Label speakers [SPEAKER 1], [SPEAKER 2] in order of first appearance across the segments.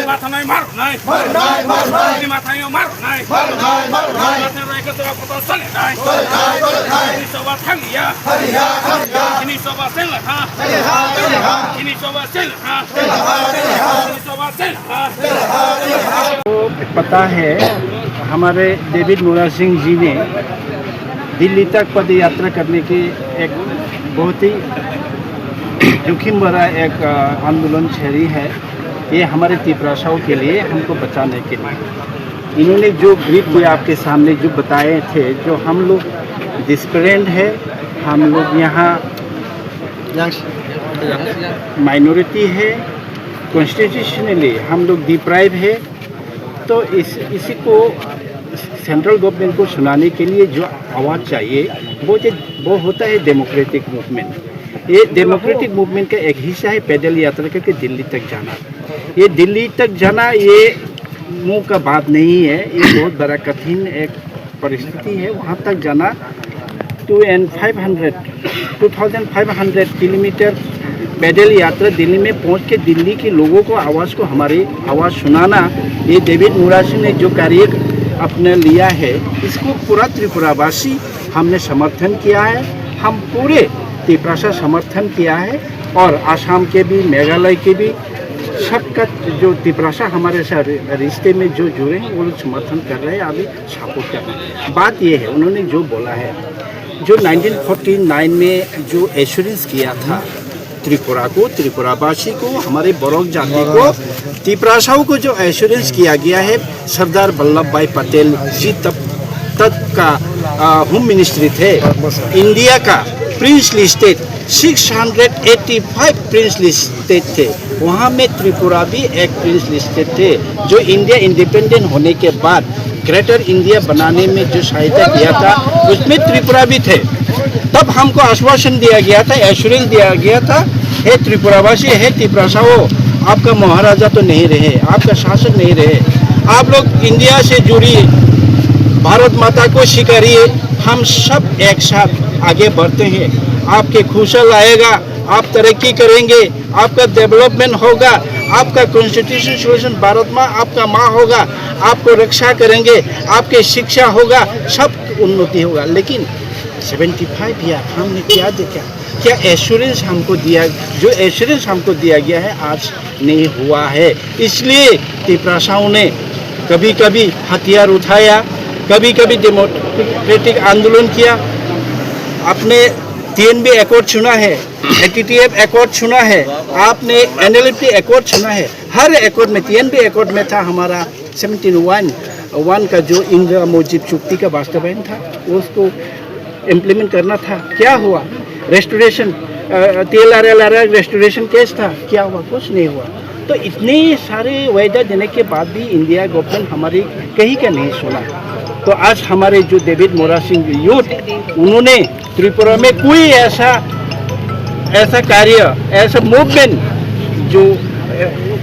[SPEAKER 1] Matanay marunay, marunay, marunay. Ini matanya marunay, marunay, marunay. Matanya ketua kota sanai, sanai, sanai. Ini sobat hania, hania, hania. Ini sobat selah, selah, selah. Ini sobat selah, selah, selah. Ini sobat selah, selah, selah.
[SPEAKER 2] तो पता है हमारे David Murar Singh ji ने दिल्ली तक पद यात्रा करने की एक बहुत ही जोखिम भरा एक आंदोलन छेड़ी है। ये हमारे तिपरासाओं के लिए, हमको बचाने के लिए इन्होंने जो ग्रिप भी आपके सामने जो बताए थे, जो हम लोग डिस्परेंट है, हम लोग यहाँ माइनॉरिटी है, कॉन्स्टिट्यूशनली हम लोग डिप्राइव है। तो इसी को सेंट्रल गवर्नमेंट को सुनाने के लिए जो आवाज़ चाहिए वो होता है डेमोक्रेटिक मूवमेंट। ये डेमोक्रेटिक मूवमेंट का एक हिस्सा है पैदल यात्रा करके दिल्ली तक जाना। ये दिल्ली तक जाना ये मुंह का बात नहीं है, ये बहुत बड़ा कठिन एक परिस्थिति है। वहाँ तक जाना 2500 किलोमीटर पैदल यात्रा दिल्ली में पहुँच के दिल्ली के लोगों को आवाज़ को हमारी आवाज़ सुनाना, ये डेविड मुरार सिंह ने जो कार्य अपने लिया है, इसको पूरा त्रिपुरावासी हमने समर्थन किया है। हम पूरे तिपरासा समर्थन किया है और आसाम के भी, मेघालय के भी, सबका जो तिपरासा हमारे साथ रिश्ते में जो जुड़े हैं वो लोग समर्थन कर रहे हैं, अभी सपोर्ट कर रहे हैं। बात ये है, उन्होंने जो बोला है, जो 1949 में जो एश्योरेंस किया था त्रिपुरा को, त्रिपुरावासी को, हमारे बरोक जाति को, तिपरासाओं को जो एश्योरेंस किया गया है, सरदार वल्लभ भाई पटेल जी तब का होम मिनिस्ट्री थे, इंडिया का प्रिंसली स्टेट 685 प्रिंसली स्टेट थे, वहाँ में त्रिपुरा भी एक प्रिंसली स्टेट थे। जो इंडिया इंडिपेंडेंट होने के बाद ग्रेटर इंडिया बनाने में जो सहायता किया था, उसमें त्रिपुरा भी थे। तब हमको आश्वासन दिया गया था, एश्योरेंस दिया गया था, हे त्रिपुरावासी, हे तिपरासाओ, आपका महाराजा तो नहीं रहे, आपका शासक नहीं रहे, आप लोग इंडिया से जुड़ी, भारत माता को स्वीकारिए, हम सब एक साथ आगे बढ़ते हैं, आपके खुशहाल आएगा, आप तरक्की करेंगे, आपका डेवलपमेंट होगा, आपका कॉन्स्टिट्यूशन सोल्यूशन भारत माँ आपका माँ होगा, आपको रक्षा करेंगे, आपके शिक्षा होगा, सब उन्नति होगा। लेकिन 75 ईयर हमने क्या देखा, क्या एश्योरेंस हमको दिया, जो एश्योरेंस हमको दिया गया है आज नहीं हुआ है। इसलिए तिपरासाओं ने कभी कभी हथियार उठाया, कभी कभी डेमोक्रेटिक आंदोलन किया, आपने TNB एकॉर्ड चुना है, ATTF एकॉर्ड चुना है, आपने NLFT एकॉर्ड चुना है, हर एकॉर्ड में, TNB एकॉर्ड में था हमारा 1701 का जो इंदिरा मुजिब चुक्ति का वास्तवायन था, उसको इम्प्लीमेंट करना था। क्या हुआ? रेस्टोरेशन, TLRL रेस्टोरेशन केस था, क्या हुआ? कुछ नहीं हुआ। तो इतने सारे वायदा देने के बाद भी इंडिया गवर्नमेंट हमारी कहीं का नहीं सुना। तो आज हमारे जो डेविड मुरार सिंह यूथ, उन्होंने त्रिपुरा में कोई ऐसा कार्य, ऐसा मूवमेंट जो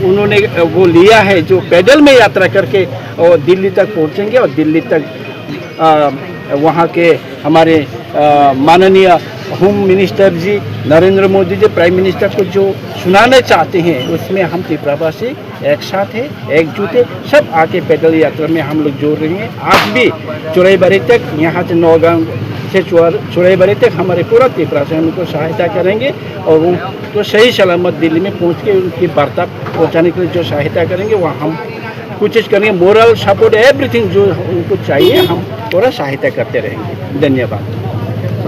[SPEAKER 2] उन्होंने वो लिया है, जो पैदल में यात्रा करके और दिल्ली तक पहुंचेंगे और दिल्ली तक वहाँ के हमारे माननीय होम मिनिस्टर जी नरेंद्र मोदी जी, प्राइम मिनिस्टर को जो सुनाना चाहते हैं, उसमें हम त्रिपुरावासी एक साथ है, एकजुट है, सब आके पैदल यात्रा में हम लोग जोड़ रहे हैं। आज भी चौराईबाड़ी तक, यहाँ से नौगांव से चौराईबाड़ी तक हमारे पूरा त्रिपुरासी उनको सहायता करेंगे और उनको सही सलामत दिल्ली में पहुँच के उनकी वार्ता पहुँचाने के लिए जो सहायता करेंगे, वहाँ हम कोशिश करेंगे, मोरल सपोर्ट एवरीथिंग जो उनको चाहिए हम पूरा सहायता करते रहेंगे। धन्यवाद।